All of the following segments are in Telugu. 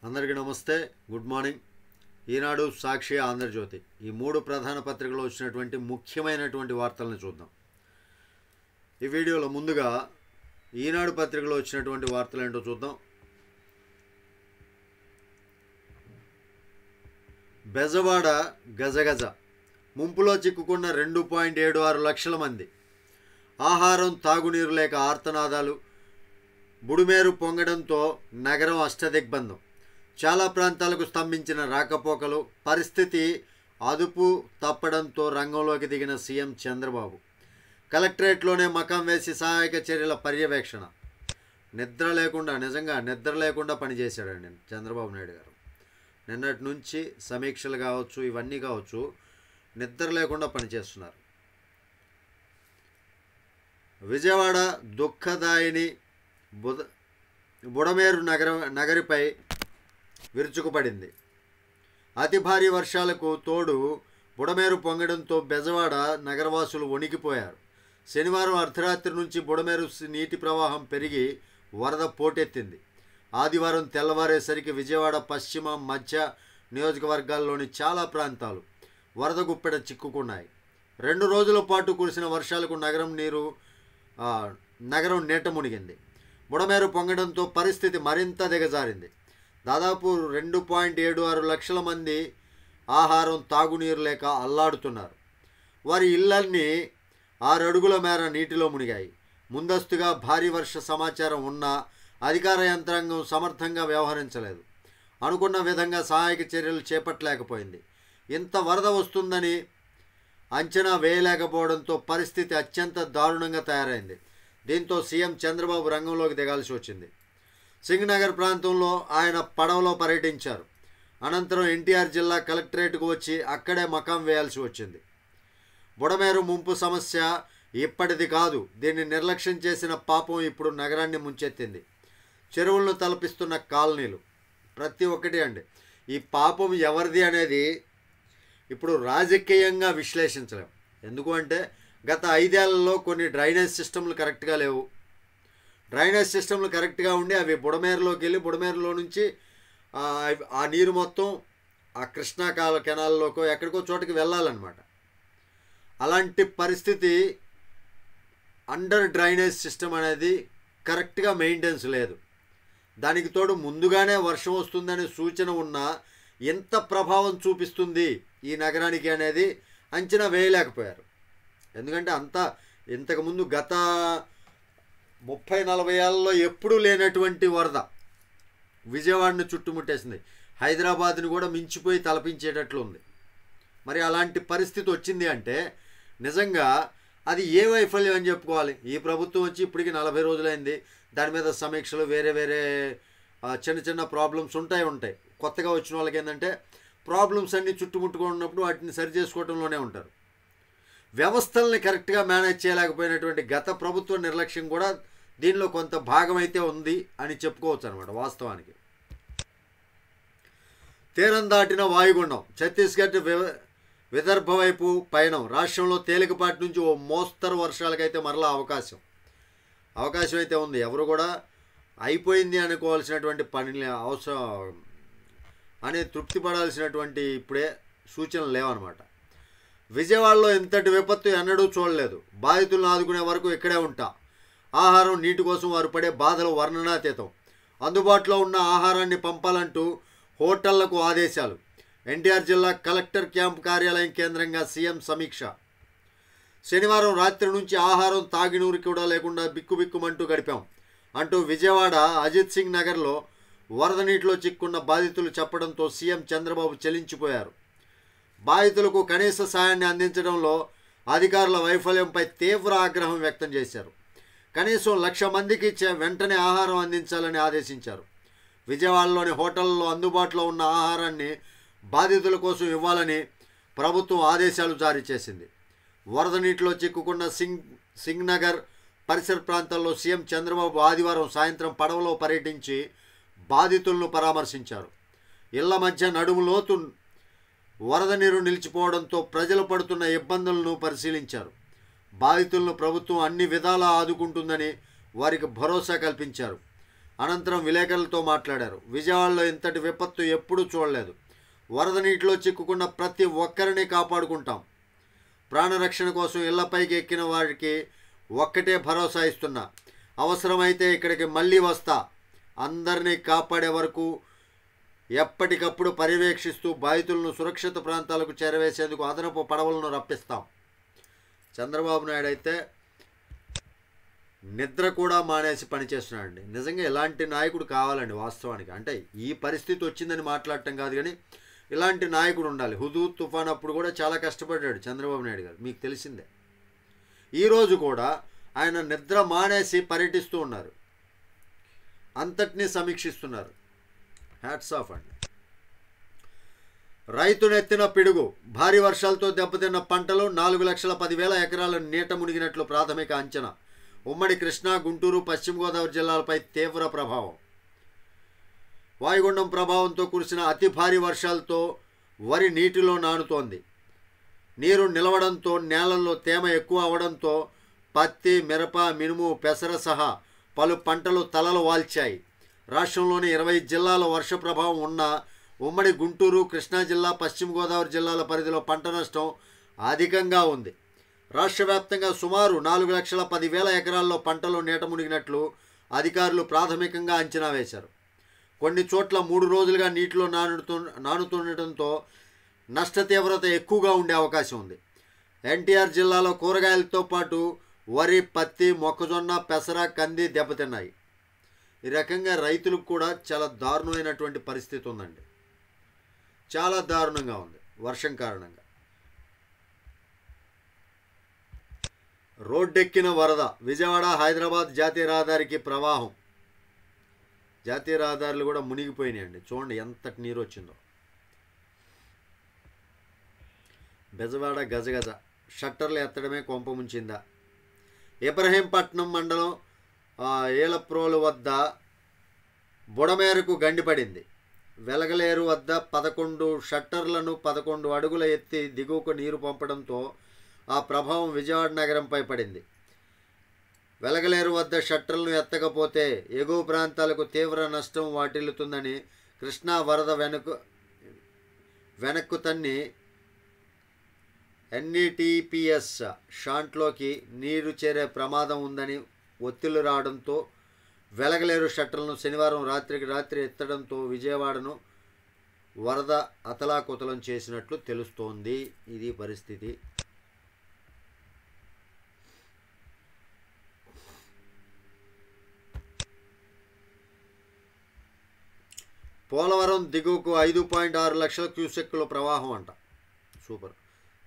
అందరికీ నమస్తే, గుడ్ మార్నింగ్. ఈనాడు, సాక్షి, ఆంధ్రజ్యోతి ఈ మూడు ప్రధాన పత్రికల్లో వచ్చినటువంటి ముఖ్యమైనటువంటి వార్తలను చూద్దాం. ఈ వీడియోలో ముందుగా ఈనాడు పత్రికలో వచ్చినటువంటి వార్తలు ఏంటో చూద్దాం. బెజవాడ గజగజ, ముంపులో చిక్కుకున్న 2.76 లక్షల మంది. ఆహారం, తాగునీరు లేక ఆర్తనాదాలు. బుడుమేరు పొంగడంతో నగరం అష్టదిగ్బంధం. చాలా ప్రాంతాలకు స్తంభించిన రాకపోకలు. పరిస్థితి అదుపు తప్పడంతో రంగంలోకి దిగిన సీఎం చంద్రబాబు. కలెక్టరేట్లోనే మకాం వేసి సహాయక చర్యల పర్యవేక్షణ. నిద్ర లేకుండా పనిచేశాడండి చంద్రబాబు నాయుడు గారు. నిన్నటి నుంచి సమీక్షలు కావచ్చు, ఇవన్నీ కావచ్చు, నిద్ర లేకుండా పనిచేస్తున్నారు. విజయవాడ దుఃఖదాయిని బుడమేరు నగరిపై విరుచుకుపడింది. అతి భారీ వర్షాలకు తోడు బుడమేరు పొంగడంతో బెజవాడ నగరవాసులు వణికిపోయారు. శనివారం అర్ధరాత్రి నుంచి బుడమేరు నీటి ప్రవాహం పెరిగి వరద పోటెత్తింది. ఆదివారం తెల్లవారేసరికి విజయవాడ పశ్చిమ, మధ్య నియోజకవర్గాల్లోని చాలా ప్రాంతాలు వరద గుప్పెడ చిక్కుకున్నాయి. 2 రోజుల పాటు కురిసిన వర్షాలకు నగరం నీట మునిగింది. బుడమేరు పొంగడంతో పరిస్థితి మరింత దిగజారింది. దాదాపు 2.76 లక్షల మంది ఆహారం, తాగునీరు లేక అల్లాడుతున్నారు. వారి ఇళ్లన్నీ 6 అడుగుల మేర నీటిలో మునిగాయి. ముందస్తుగా భారీ వర్ష సమాచారం ఉన్నా అధికార యంత్రాంగం సమర్థంగా వ్యవహరించలేదు. అనుకున్న విధంగా సహాయక చర్యలు చేపట్టలేకపోయింది. ఇంత వరద వస్తుందని అంచనా వేయలేకపోవడంతో పరిస్థితి అత్యంత దారుణంగా తయారైంది. దీంతో సీఎం చంద్రబాబు రంగంలోకి దిగాల్సి వచ్చింది. సింగనగర్ ప్రాంతంలో ఆయన పడవలో పర్యటించారు. అనంతరం ఎన్టీఆర్ జిల్లా కలెక్టరేట్కు వచ్చి అక్కడే మకాం వేయాల్సి వచ్చింది. బుడమేరు ముంపు సమస్య ఇప్పటిది కాదు. దీన్ని నిర్లక్ష్యం చేసిన పాపం ఇప్పుడు నగరాన్ని ముంచెత్తింది. చెరువులను తలపిస్తున్న కాలనీలు ప్రతి ఒక్కటి అండి. ఈ పాపం ఎవరిది అనేది ఇప్పుడు రాజకీయంగా విశ్లేషించలేం. ఎందుకు అంటే గత 5 ఏళ్లలో కొన్ని డ్రైనేజ్ సిస్టమ్లు కరెక్ట్గా లేవు. డ్రైనేజ్ సిస్టమ్లు కరెక్ట్గా ఉండి అవి బుడమేరులోకి వెళ్ళి బుడమేరులో నుంచి ఆ నీరు మొత్తం ఆ కృష్ణా కెనాల్లోకో ఎక్కడికో చోటకి వెళ్ళాలన్నమాట. అలాంటి పరిస్థితి అండర్ డ్రైనేజ్ సిస్టమ్ అనేది కరెక్ట్గా మెయింటెనెన్స్ లేదు. దానికి తోడు ముందుగానే వర్షం వస్తుందనే సూచన ఉన్నా ఎంత ప్రభావం చూపిస్తుంది ఈ నగరానికి అనేది అంచనా వేయలేకపోయారు. ఎందుకంటే ఇంతకుముందు గత 30-40 ఏళ్లలో ఎప్పుడూ లేనటువంటి వరద విజయవాడను చుట్టుముట్టేసింది. హైదరాబాద్ని కూడా మించిపోయి తలపించేటట్లు ఉంది. మరి అలాంటి పరిస్థితి వచ్చింది అంటే నిజంగా అది ఏ వైఫల్యం అని చెప్పుకోవాలి. ఈ ప్రభుత్వం వచ్చి ఇప్పటికి 40 రోజులైంది. దాని మీద సమీక్షలు, వేరే చిన్న ప్రాబ్లమ్స్ ఉంటాయి. కొత్తగా వచ్చిన వాళ్ళకి ఏంటంటే ప్రాబ్లమ్స్ అన్నీ చుట్టుముట్టుకున్నప్పుడు వాటిని సరి చేసుకోవడంలోనే ఉంటారు. వ్యవస్థల్ని కరెక్ట్గా మేనేజ్ చేయలేకపోయినటువంటి గత ప్రభుత్వ నిర్లక్ష్యం కూడా దీనిలో కొంత భాగం అయితే ఉంది అని చెప్పుకోవచ్చు అనమాట. వాస్తవానికి తీరం దాటిన వాయుగుండం ఛత్తీస్గఢ్, విదర్భ వైపు పయనం. రాష్ట్రంలో తేలికపాటి నుంచి ఓ మోస్తరు వర్షాలకైతే మరలా అవకాశం అయితే ఉంది. ఎవరు కూడా అయిపోయింది అనుకోవాల్సినటువంటి పని అవసరం అని తృప్తి పడాల్సినటువంటి ఇప్పుడే సూచనలు లేవన్నమాట. విజయవాడలో ఇంతటి విపత్తు ఎన్నడూ చూడలేదు. బాధితులను ఆదుకునే వరకు ఇక్కడే ఉంటా. ఆహారం, నీటి కోసం వారు పడే బాధలు వర్ణనాతీతం. అందుబాటులో ఉన్న ఆహారాన్ని పంపాలంటూ హోటళ్లకు ఆదేశాలు. ఎన్టీఆర్ జిల్లా కలెక్టర్ క్యాంప్ కార్యాలయం కేంద్రంగా సీఎం సమీక్ష. శనివారం రాత్రి నుంచి ఆహారం, తాగినూరు కూడా లేకుండా బిక్కుబిక్కుమంటూ గడిపాం అంటూ విజయవాడ అజిత్ సింగ్ నగర్లో వరద నీటిలో చిక్కున్న బాధితులు చెప్పడంతో సీఎం చంద్రబాబు చలించిపోయారు. బాధితులకు కనీస సాయాన్ని అందించడంలో అధికారుల వైఫల్యంపై తీవ్ర ఆగ్రహం వ్యక్తం చేశారు. కనీసం 1,00,000 మందికి వెంటనే ఆహారం అందించాలని ఆదేశించారు. విజయవాడలోని హోటళ్లలో అందుబాటులో ఉన్న ఆహారాన్ని బాధితుల కోసం ఇవ్వాలని ప్రభుత్వం ఆదేశాలు జారీ చేసింది. వరద నీటిలో చిక్కుకున్న సింగనగర్ పరిసర ప్రాంతాల్లో సీఎం చంద్రబాబు ఆదివారం సాయంత్రం పడవలో పర్యటించి బాధితులను పరామర్శించారు. ఇళ్ల మధ్య నడుము లోతు వరద నీరు నిలిచిపోవడంతో ప్రజలు పడుతున్న ఇబ్బందులను పరిశీలించారు. బాధితులను ప్రభుత్వం అన్ని విధాలా ఆదుకుంటుందని వారికి భరోసా కల్పించారు. అనంతరం విలేకరులతో మాట్లాడారు. విజయవాడలో ఇంతటి విపత్తు ఎప్పుడూ చూడలేదు. వరద నీటిలో చిక్కుకున్న ప్రతి ఒక్కరిని కాపాడుకుంటాం. ప్రాణరక్షణ కోసం ఇళ్లపైకి ఎక్కిన వారికి ఒక్కటే భరోసా ఇస్తున్నా. అవసరమైతే ఇక్కడికి మళ్ళీ వస్తా. అందరినీ కాపాడే వరకు ఎప్పటికప్పుడు పర్యవేక్షిస్తూ బాధితులను సురక్షిత ప్రాంతాలకు చేరవేసేందుకు అదనపు పడవలను రప్పిస్తాం. చంద్రబాబు నాయుడు అయితే నిద్ర కూడా మానేసి పనిచేస్తున్నాడండి. నిజంగా ఇలాంటి నాయకుడు కావాలండి వాస్తవానికి. అంటే ఈ పరిస్థితి వచ్చిందని మాట్లాడటం కాదు, కానీ ఇలాంటి నాయకుడు ఉండాలి. హుదూద్ తుఫాన్ అప్పుడు కూడా చాలా కష్టపడ్డాడు చంద్రబాబు నాయుడు గారు, మీకు తెలిసిందే. ఈరోజు కూడా ఆయన నిద్ర మానేసి పర్యటిస్తూ ఉన్నారు, అంతటినీ సమీక్షిస్తున్నారు. హ్యాట్స్ ఆఫ్ అండి. రైతునెత్తిన పిడుగు. భారీ వర్షాలతో దెబ్బతిన్న పంటలు 4,10,000 ఎకరాలు నీట మునిగినట్లు ప్రాథమిక అంచనా. ఉమ్మడి కృష్ణా, గుంటూరు, పశ్చిమ గోదావరి జిల్లాలపై తీవ్ర ప్రభావం. వాయుగుండం ప్రభావంతో కురిసిన అతి భారీ వర్షాలతో వరి నీటిలో నానుతోంది. నీరు నిలవడంతో నేలల్లో తేమ ఎక్కువ అవడంతో పత్తి, మిరప, మినుము, పెసర సహా పలు పంటలు తలలు వాల్చాయి. రాష్ట్రంలోని 20 జిల్లాల వర్ష ప్రభావం ఉన్న ఉమ్మడి గుంటూరు, కృష్ణా జిల్లా, పశ్చిమ గోదావరి జిల్లాల పరిధిలో పంట నష్టం అధికంగా ఉంది. రాష్ట్ర వ్యాప్తంగా సుమారు 4,10,000 ఎకరాల్లో పంటలు నీట మునిగినట్లు అధికారులు ప్రాథమికంగా అంచనా వేశారు. కొన్ని చోట్ల 3 రోజులుగా నీటిలో నానుతుండటంతో నష్ట తీవ్రత ఎక్కువగా ఉండే అవకాశం ఉంది. ఎన్టీఆర్ జిల్లాలో కూరగాయలతో పాటు వరి, పత్తి, మొక్కజొన్న, పెసర, కంది దెబ్బతిన్నాయి. ఈ రకంగా రైతులకు కూడా చాలా దారుణమైనటువంటి పరిస్థితి ఉందండి. చాలా దారుణంగా ఉంది వర్షం కారణంగా. రోడ్డెక్కిన వరద. విజయవాడ, హైదరాబాద్ జాతీయ రహదారికి ప్రవాహం. జాతీయ రహదారులు కూడా మునిగిపోయినాయండి. చూడండి ఎంతటి నీరు వచ్చిందో. బెజవాడ గజగజ. షట్టర్లు ఎత్తడమే కొంప ముంచిందా. ఇబ్రహీంపట్నం మండలం ఏలప్రోలు వద్ద బుడమేరకు గండిపడింది. వెలగలేరు వద్ద 11 షట్టర్లను 11 అడుగుల ఎత్తి దిగువకు నీరు పంపడంతో ఆ ప్రభావం విజయవాడ నగరంపై పడింది. వెలగలేరు వద్ద షట్టర్లను ఎత్తకపోతే ఎగువ ప్రాంతాలకు తీవ్ర నష్టం వాటిల్లుతుందని కృష్ణా వరద వెనక్కు తన్ని ఎన్ఈటీపీఎస్ షాంట్లోకి నీరు చేరే ప్రమాదం ఉందని ఒత్తిళ్లు రావడంతో వెలగలేరు షట్టర్లను శనివారం రాత్రికి రాత్రి ఎత్తడంతో విజయవాడను వరద అతలాకుతలం చేసినట్లు తెలుస్తోంది. ఇది పరిస్థితి. పోలవరం దిగువకు 5.6 లక్షల క్యూసెక్కుల ప్రవాహం అంట. సూపర్.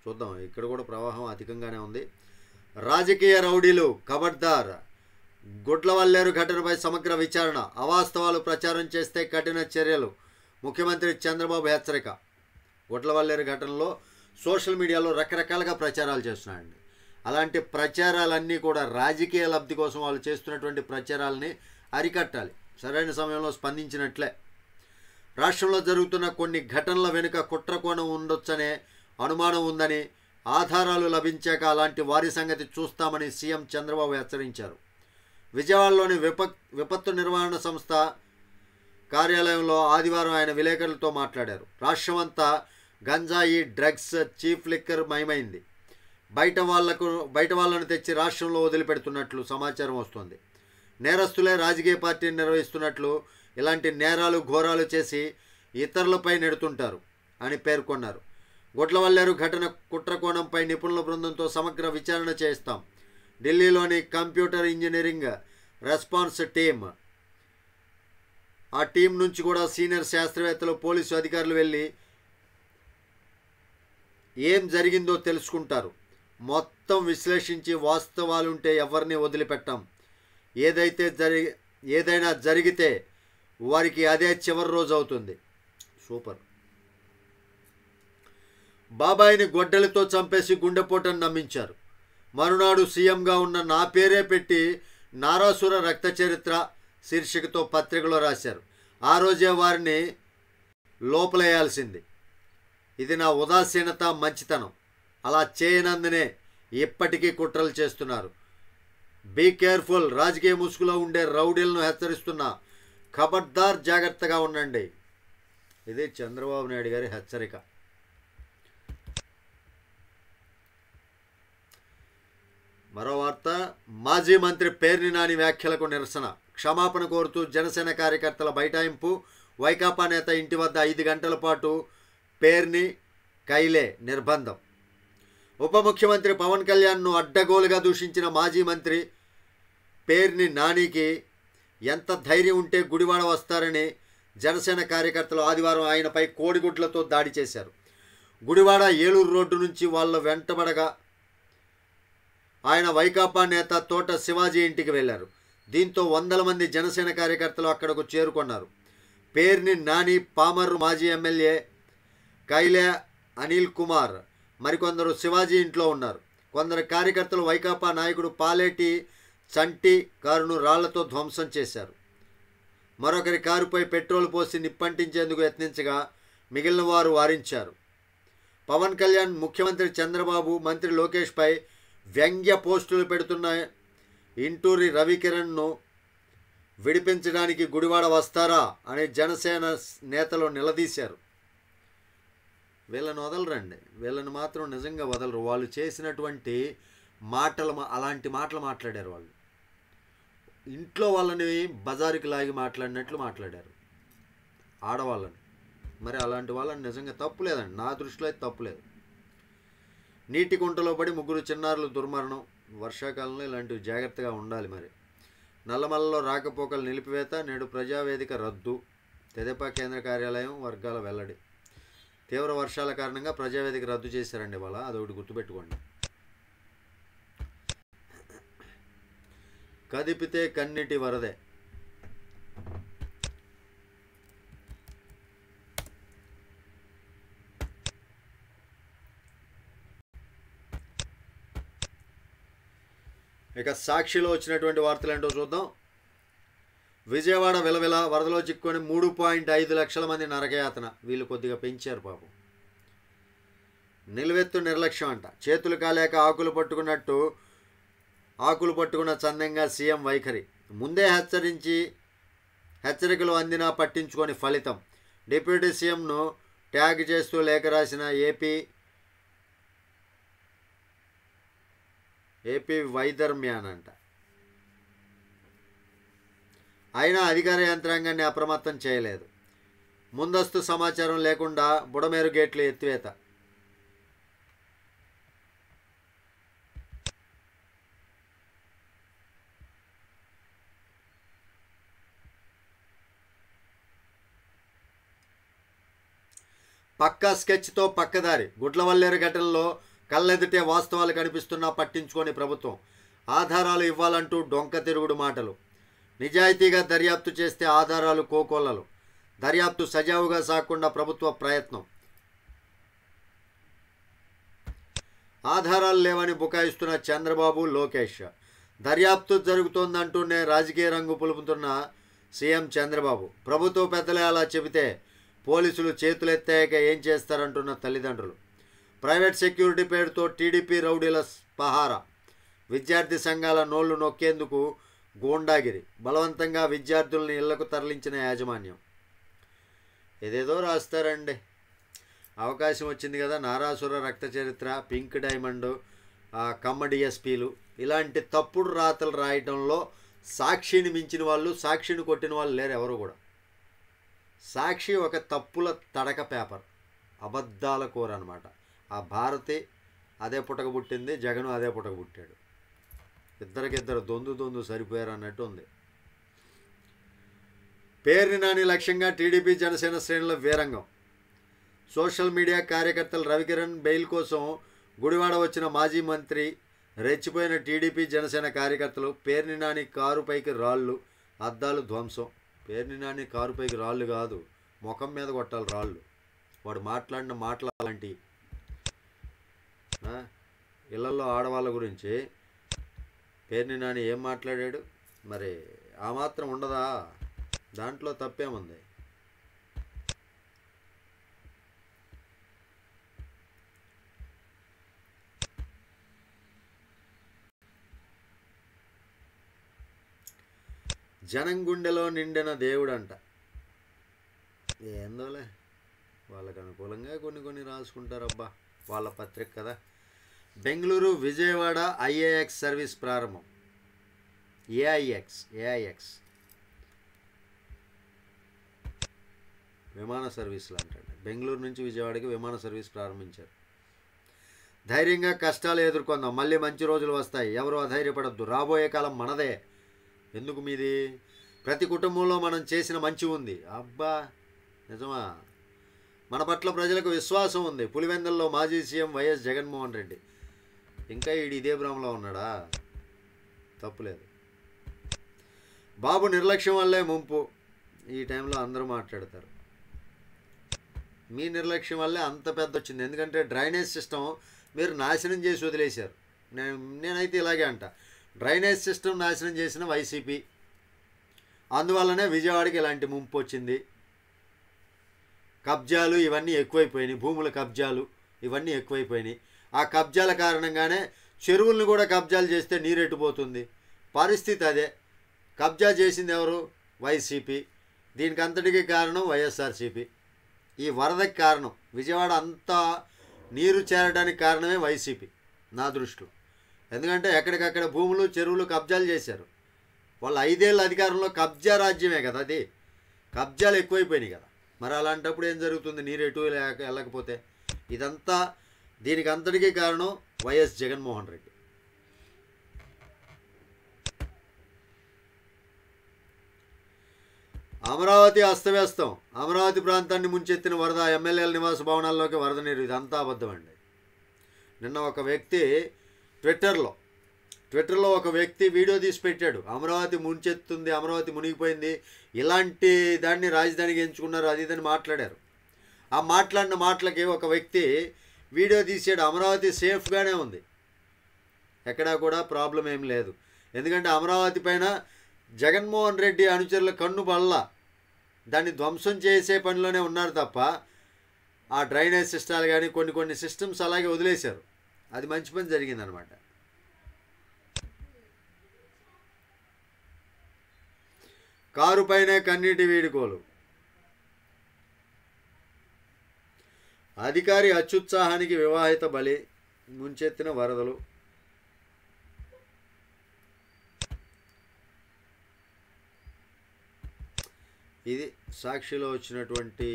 చూద్దాం, ఇక్కడ కూడా ప్రవాహం అధికంగానే ఉంది. రాజకీయ రౌడీలు ఖబర్దార్. గుడ్లవల్లేరు ఘటనపై సమగ్ర విచారణ. అవాస్తవాలు ప్రచారం చేస్తే కఠిన చర్యలు. ముఖ్యమంత్రి చంద్రబాబు హెచ్చరిక. గుడ్లవల్లేరు ఘటనలో సోషల్ మీడియాలో రకరకాలుగా ప్రచారాలు చేస్తున్నారండి. అలాంటి ప్రచారాలన్నీ కూడా రాజకీయ లబ్ధి కోసం వాళ్ళు చేస్తున్నటువంటి ప్రచారాలని అరికట్టాలి. సరైన సమయంలో స్పందించినట్లే. రాష్ట్రంలో జరుగుతున్న కొన్ని ఘటనల వెనుక కుట్రకోణం ఉండొచ్చనే అనుమానం ఉందని, ఆధారాలు లభించాక అలాంటి వారి సంగతి చూస్తామని సీఎం చంద్రబాబు హెచ్చరించారు. విజయవాడలోని విపత్తు నిర్వహణ సంస్థ కార్యాలయంలో ఆదివారం ఆయన విలేకరులతో మాట్లాడారు. రాష్ట్రమంతా గంజాయి, డ్రగ్స్, చీఫ్ లిక్కర్ మయమైంది. బయట వాళ్ళను తెచ్చి రాష్ట్రంలో వదిలిపెడుతున్నట్లు సమాచారం వస్తోంది. నేరస్తులే రాజకీయ పార్టీని నిర్వహిస్తున్నట్లు, ఇలాంటి నేరాలు ఘోరాలు చేసి ఇతరులపై నెడుతుంటారు అని పేర్కొన్నారు. గుడ్లవల్లేరు ఘటన కుట్రకోణంపై నిపుణుల బృందంతో సమగ్ర విచారణ చేస్తాం. ఢిల్లీలోని కంప్యూటర్ ఇంజనీరింగ్ రెస్పాన్స్ టీమ్, ఆ టీం నుంచి కూడా సీనియర్ శాస్త్రవేత్తలు, పోలీసు అధికారులు వెళ్ళి ఏం జరిగిందో తెలుసుకుంటారు. మొత్తం విశ్లేషించి వాస్తవాలుంటే ఎవరిని వదిలిపెట్టాం. ఏదైనా జరిగితే వారికి అదే చివరి రోజు అవుతుంది. సూపర్. బాబాయిని గొడ్డలితో చంపేసి గుండెపోటను నమ్మించారు. మరునాడు సీఎంగా ఉన్న నా పేరే పెట్టి నారాసుర రక్త చరిత్ర శీర్షికతో పత్రికలో రాశారు. ఆ రోజే వారిని లోపలేయాల్సింది. ఇది నా ఉదాసీనత, మంచితనం. అలా చేయనందునే ఇప్పటికీ కుట్రలు చేస్తున్నారు. Be careful. రాజకీయ ముసుగులో ఉండే రౌడీలను హెచ్చరిస్తున్నా. ఖబర్దార్ జాగ్రత్తగా ఉండండి. ఇది చంద్రబాబు నాయుడు గారి హెచ్చరిక. మరో వార్త, మాజీ మంత్రి పేర్ని నాని వ్యాఖ్యలకు నిరసన, క్షమాపణ కోరుతూ జనసేన కార్యకర్తల బైఠాయింపు. వైకాపా నేత ఇంటి వద్ద 5 గంటల పాటు పేర్ని కైలే నిర్బంధం. ఉప ముఖ్యమంత్రి పవన్ కళ్యాణ్ను అడ్డగోలుగా దూషించిన మాజీ మంత్రి పేర్ని నానికి ఎంత ధైర్యం ఉంటే గుడివాడ వస్తారని జనసేన కార్యకర్తలు ఆదివారం ఆయనపై కోడిగుడ్లతో దాడి చేశారు. గుడివాడ ఏలూరు రోడ్డు నుంచి వాళ్ళ వెంటబడగా ఆయన వైకాపా నేత తోట శివాజీ ఇంటికి వెళ్లారు. దీంతో వందల మంది జనసేన కార్యకర్తలు అక్కడకు చేరుకున్నారు. పేర్ని నాని, పామర్రు మాజీ ఎమ్మెల్యే కైలే అనిల్ కుమార్ మరికొందరు శివాజీ ఇంట్లో ఉన్నారు. కొందరు కార్యకర్తలు వైకాపా నాయకుడు పాలేటి చంటి కారును రాళ్లతో ధ్వంసం చేశారు. మరొకరి కారుపై పెట్రోల్ పోసి నిప్పంటించేందుకు యత్నించగా మిగిలిన వారు వారించారు. పవన్ కళ్యాణ్, ముఖ్యమంత్రి చంద్రబాబు, మంత్రి లోకేష్పై వ్యంగ్య పోస్టులు పెడుతున్న ఇంటూరి రవికిరణ్ను విడిపించడానికి గుడివాడ వస్తారా అని జనసేన నేతలు నిలదీశారు. వీళ్ళని వదలరండి, వీళ్ళని మాత్రం నిజంగా వదలరు. వాళ్ళు చేసినటువంటి అలాంటి మాటలు మాట్లాడారు. వాళ్ళు ఇంట్లో వాళ్ళని బజారుకి లాగి మాట్లాడినట్లు మాట్లాడారు ఆడవాళ్ళని. మరి అలాంటి వాళ్ళని నిజంగా తప్పులేదండి, నా దృష్టిలో అయితే తప్పులేదు. నీటి కుంటలో పడి 3 చిన్నారులు దుర్మరణం. వర్షాకాలంలో ఇలాంటివి జాగ్రత్తగా ఉండాలి. మరి నల్లమల్లలో రాకపోకలు నిలిపివేత, నేడు ప్రజావేదిక రద్దు. తెదేపా కేంద్ర కార్యాలయం వర్గాల వెల్లడి. తీవ్ర వర్షాల కారణంగా ప్రజావేదిక రద్దు చేశారండి ఇవాళ, అదొకటి గుర్తుపెట్టుకోండి. కదిపితే కన్నిటి వరదే. ఇక సాక్షిలో వచ్చినటువంటి వార్తలు ఏంటో చూద్దాం. విజయవాడ విలవిల వరదలో చిక్కుకొని 3.5 లక్షల మంది నరకయాతన. వీళ్ళు కొద్దిగా పెంచారు పాపం. నిలువెత్తు నిర్లక్ష్యం అంట. చేతులు కాలేక ఆకులు పట్టుకున్న చందంగా సీఎం వైఖరి. ముందే హెచ్చరికలు అందినా పట్టించుకొని ఫలితం. డిప్యూటీ సీఎంను ట్యాగ్ చేస్తూ లేఖ రాసిన ఏపీ వైదర్మ్యాన్ అంట. అయినా అధికార యంత్రాంగాన్ని అప్రమత్తం చేయలేదు. ముందస్తు సమాచారం లేకుండా బుడమేరు గేట్లు ఎత్తివేత. పక్కా స్కెచ్తో పక్కదారి. గుడ్లవల్లేరు ఘటనలో కళ్ళెదుటే వాస్తవాలు కనిపిస్తున్నా పట్టించుకొని ప్రభుత్వం. ఆధారాలు ఇవ్వాలంటూ డొంక తిరుగుడు మాటలు. నిజాయితీగా దర్యాప్తు చేస్తే ఆధారాలు కోకొల్లలు. దర్యాప్తు సజావుగా సాగకుండా ప్రభుత్వ ప్రయత్నం. ఆధారాలు లేవని బుకాయిస్తున్న చంద్రబాబు, లోకేష్. దర్యాప్తు జరుగుతోందంటూనే రాజకీయ రంగు పులుపుతున్న సీఎం చంద్రబాబు. ప్రభుత్వ పెద్దలే అలా చెబితే పోలీసులు చేతులెత్తాక ఏం చేస్తారంటున్న తల్లిదండ్రులు. ప్రైవేట్ సెక్యూరిటీ పేరుతో టీడీపీ రౌడీల పహారా. విద్యార్థి సంఘాల నోళ్లు నొక్కేందుకు గూండాగిరి. బలవంతంగా విద్యార్థుల్ని ఇళ్లకు తరలించిన యాజమాన్యం. ఏదేదో రాస్తారండి. అవకాశం వచ్చింది కదా, నారాసుర రక్త చరిత్ర, పింక్ డైమండ్, కమ్మ డిఎస్పీలు, ఇలాంటి తప్పుడు రాతలు రాయటంలో సాక్షిని మించిన వాళ్ళు, సాక్షిని కొట్టిన వాళ్ళు లేరు ఎవరు కూడా. సాక్షి ఒక తప్పుల తడక పేపర్, అబద్ధాల కూర అనమాట. ఆ భారతి అదే పుట్టక పుట్టింది, జగను అదే పుట్టక పుట్టాడు. ఇద్దరికిద్దరు దొందు సరిపోయారు అన్నట్టు ఉంది. పేర్ని నాని లక్ష్యంగా టీడీపీ జనసేన శ్రేణుల వీరంగం. సోషల్ మీడియా కార్యకర్తలు రవికిరణ్ బెయిల్ కోసం గుడివాడ వచ్చిన మాజీ మంత్రి రెచ్చిపోయిన టీడీపీ జనసేన కార్యకర్తలు. పేర్ని నాని కారుపైకి రాళ్ళు, అద్దాలు ధ్వంసం. పేర్ని నాని కారుపైకి రాళ్ళు కాదు, ముఖం మీద కొట్టాలి రాళ్ళు. వాడు మాట్లాడిన మాటలు అలాంటివి. ఇళ్లలో ఆడవాళ్ళ గురించి పేర్ని నాని ఏం మాట్లాడాడు మరి? ఆ మాత్రం ఉండదా? దాంట్లో తప్పేముంది? జనం గుండెలో నిండిన దేవుడంట. ఏందోలే, వాళ్ళకు అనుకూలంగా కొన్ని రాసుకుంటారబ్బా, వాళ్ళ పత్రిక కదా. బెంగళూరు విజయవాడ ఐఏఎక్స్ సర్వీస్ ప్రారంభం. ఏఐఎక్స్ విమాన సర్వీసులు అంటండి. బెంగళూరు నుంచి విజయవాడకి విమాన సర్వీస్ ప్రారంభించారు. ధైర్యంగా కష్టాలు ఎదుర్కొందాం, మళ్ళీ మంచి రోజులు వస్తాయి, ఎవరు అధైర్యపడద్దు, రాబోయే కాలం మనదే. ఎందుకు మీది? ప్రతి కుటుంబంలో మనం చేసిన మంచి ఉంది. అబ్బా నిజమా? మన పట్ల ప్రజలకు విశ్వాసం ఉంది. పులివెందుల్లో మాజీ సీఎం వైఎస్ జగన్మోహన్ రెడ్డి. ఇంకా ఇదే భ్రమలో ఉన్నాడా? తప్పులేదు. బాబు నిర్లక్ష్యం వల్లే ముంపు. ఈ టైంలో అందరూ మాట్లాడతారు. మీ నిర్లక్ష్యం వల్లే అంత పెద్ద వచ్చింది. ఎందుకంటే డ్రైనేజ్ సిస్టమ్ మీరు నాశనం చేసి వదిలేశారు. నేనైతే ఇలాగే అంట, డ్రైనేజ్ సిస్టమ్ నాశనం చేసిన వైసీపీ, అందువల్లనే విజయవాడకి ఇలాంటి ముంపు వచ్చింది. కబ్జాలు ఇవన్నీ ఎక్కువైపోయినాయి, భూముల కబ్జాలు ఇవన్నీ ఎక్కువైపోయినాయి. ఆ కబ్జాల కారణంగానే చెరువులను కూడా కబ్జాలు చేస్తే నీరెట్టుపోతుంది. పరిస్థితి అదే. కబ్జా చేసింది ఎవరు? వైసీపీ. దీనికి అంతటికీ కారణం వైఎస్ఆర్సీపీ. ఈ వరదకి కారణం, విజయవాడ అంతా నీరు చేరడానికి కారణమే వైసీపీ నా దృష్టిలో. ఎందుకంటే ఎక్కడికక్కడ భూములు చెరువులు కబ్జాలు చేశారు. వాళ్ళు 5 ఏళ్ళ అధికారంలో కబ్జా రాజ్యమే కదా అది. కబ్జాలు ఎక్కువైపోయినాయి కదా. మరి అలాంటప్పుడు ఏం జరుగుతుంది? నీరు ఎటు వెళ్ళకపోతే. ఇదంతా దీనికి అంతటికీ కారణం వైఎస్ జగన్మోహన్ రెడ్డి. అమరావతి అస్తవ్యస్తం. అమరావతి ప్రాంతాన్ని ముంచెత్తిన వరద, ఎమ్మెల్యేల నివాస భవనాల్లోకి వరద నీరు. ఇదంతా అబద్ధం అండి. నిన్న ఒక వ్యక్తి ట్విట్టర్లో ఒక వ్యక్తి వీడియో తీసి పెట్టాడు. అమరావతి ముంచెత్తుంది, అమరావతి మునిగిపోయింది, ఇలాంటి దాన్ని రాజధానికి ఎంచుకున్నారు, అది ఇదని మాట్లాడారు. ఆ మాట్లాడిన మాటలకి ఒక వ్యక్తి వీడియో తీసాడు. అమరావతి సేఫ్గానే ఉంది, ఎక్కడా కూడా ప్రాబ్లం ఏం లేదు. ఎందుకంటే అమరావతి పైన జగన్మోహన్ రెడ్డి అనుచరుల కన్ను పడలా, దాన్ని ధ్వంసం చేసే పనిలోనే ఉన్నారు తప్ప ఆ డ్రైనేజ్ సిస్టాలు కానీ కొన్ని సిస్టమ్స్ అలాగే వదిలేశారు. అది మంచి పని జరిగిందనమాట. కారుపైనే కన్నీటి వీడుకోలు. అధికారి అత్యుత్సాహానికి వివాహిత బలి, ముంచెత్తిన వరదలు. ఇది సాక్షిలో వచ్చినటువంటి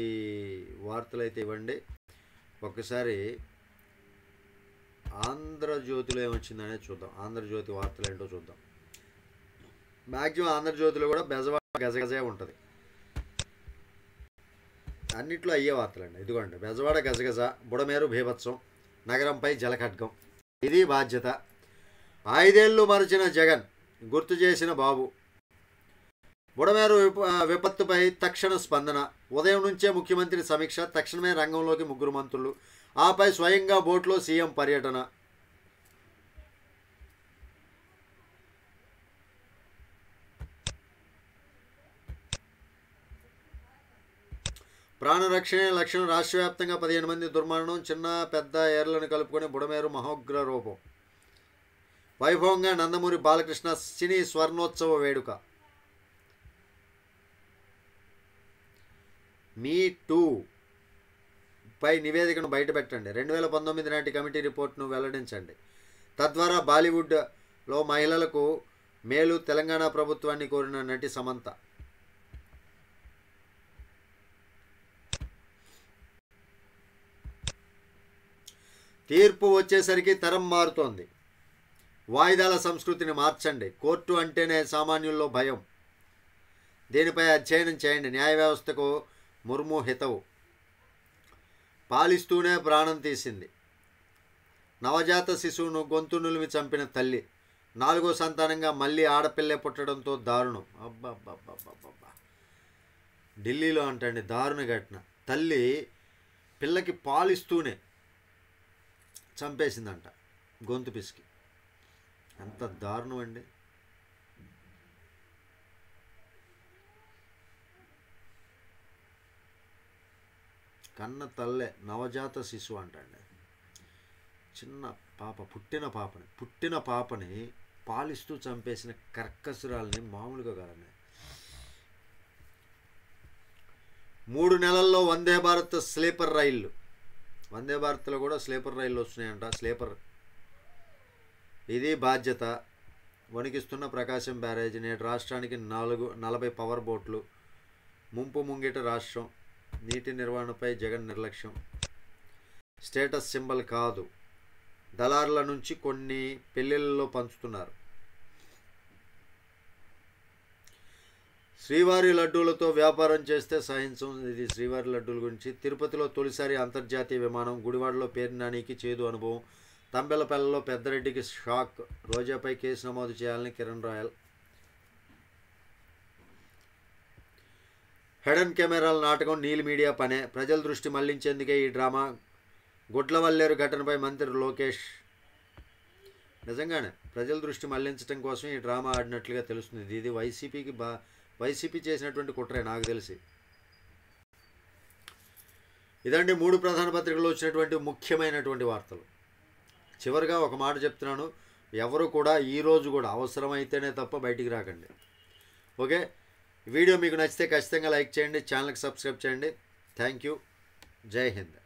వార్తలు అయితే ఇవ్వండి. ఒకసారి ఆంధ్రజ్యోతిలో ఏమొచ్చిందనేది చూద్దాం. ఆంధ్రజ్యోతి వార్తలు ఏంటో చూద్దాం. మ్యాక్సిమం ఆంధ్రజ్యోతిలో కూడా బెజవాడ గజగజే ఉంటుంది, అన్నిట్లో అయ్యే వార్తలండి. ఇదిగోండి, బెజవాడ గజగజ, బుడమేరు భీభత్సం, నగరంపై జలఖడ్గం. ఇది బాధ్యత. 5 ఏళ్ళు మరచిన జగన్, గుర్తు చేసిన బాబు. బుడమేరు విపత్తుపై తక్షణ స్పందన. ఉదయం నుంచే ముఖ్యమంత్రి సమీక్ష, తక్షణమే రంగంలోకి 3 మంత్రులు. ఆపై స్వయంగా బోట్లో సీఎం పర్యటన. ప్రాణరక్షణే లక్ష్యం. రాష్ట్ర వ్యాప్తంగా 15 మంది దుర్మరణం. చిన్న పెద్ద ఏర్లను కలుపుకొని బుడమేరు మహోగ్ర రూపం. వైభవంగా నందమూరి బాలకృష్ణ సినీ స్వర్ణోత్సవ వేడుక. Me2 పై నివేదికను బయటపెట్టండి. 2019 నాటి కమిటీ రిపోర్ట్ను వెల్లడించండి. తద్వారా బాలీవుడ్లో మహిళలకు మేలు. తెలంగాణ ప్రభుత్వాన్ని కోరిన నటి సమంత. తీర్పు వచ్చేసరికి తరం మారుతోంది. వాయిదాల సంస్కృతిని మార్చండి. కోర్టు అంటేనే సామాన్యుల్లో భయం. దీనిపై అధ్యయనం చేయండి. న్యాయ వ్యవస్థకు ముర్ము హితవు. పాలిస్తూనే ప్రాణం తీసింది. నవజాత శిశువును గొంతు నులిమి చంపిన తల్లి. 4వ సంతానంగా మళ్ళీ ఆడపిల్లే పుట్టడంతో దారుణం. అబ్బబ్బబ్బబ్బబ్బా, ఢిల్లీలో అంటండి దారుణ ఘటన. తల్లి పిల్లకి పాలిస్తూనే చంపేసిందంట, గొంతు పిసికి. ఎంత దారుణం అండి. కన్న తల్లే నవజాత శిశువు అంటండి. చిన్న పాప, పుట్టిన పాపని పాలిస్తూ చంపేసిన కర్కసురాలని మామూలుగా కాదండి. 3 నెలల్లో వందే భారత్ స్లీపర్ రైళ్ళు, వందే భారత్లో కూడా స్లీపర్ రైళ్ళు వస్తున్నాయంట. స్లీపర్ ఇది బాధ్యత. వణికిస్తున్న ప్రకాశం బ్యారేజ్. నేడు రాష్ట్రానికి 40 పవర్ బోట్లు. ముంపు ముంగిట రాష్ట్రం. నీటి నిర్వహణపై జగన్ నిర్లక్ష్యం. స్టేటస్ సింబల్ కాదు, దళారుల నుంచి కొన్ని పెళ్ళిళ్ళలో పంచుతున్నారు. శ్రీవారి లడ్డూలతో వ్యాపారం చేస్తే సహించం. ఇది శ్రీవారి లడ్డూల గురించి. తిరుపతిలో తొలిసారి అంతర్జాతీయ విమానం. గుడివాడలో పేరు నానికి చేదు అనుభవం. తంబెలపల్లిలో పెద్దరెడ్డికి షాక్. రోజాపై కేసు నమోదు చేయాలని కిరణ్ రాయల్. హెడెన్ కెమెరాల నాటకం నీల్ మీడియా పనే. ప్రజల దృష్టి మళ్లించేందుకే ఈ డ్రామా. గుడ్లవల్లేరు ఘటనపై మంత్రి లోకేష్. నిజంగానే ప్రజల దృష్టి మళ్లించడం కోసం ఈ డ్రామా ఆడినట్లుగా తెలుస్తుంది. ఇది వైసీపీ చేసినటువంటి కుట్రే నాకు తెలిసి. ఇదండి 3 ప్రధాన పత్రికల్లో వచ్చినటువంటి ముఖ్యమైనటువంటి వార్తలు. చివరిగా ఒక మాట చెప్తున్నాను, ఎవరు కూడా ఈరోజు కూడా అవసరమైతేనే తప్ప బయటికి రాకండి. ఓకే, వీడియో మీకు నచ్చితే ఖచ్చితంగా లైక్ చేయండి, ఛానల్కి సబ్స్క్రైబ్ చేయండి. Thank you. జై హింద్.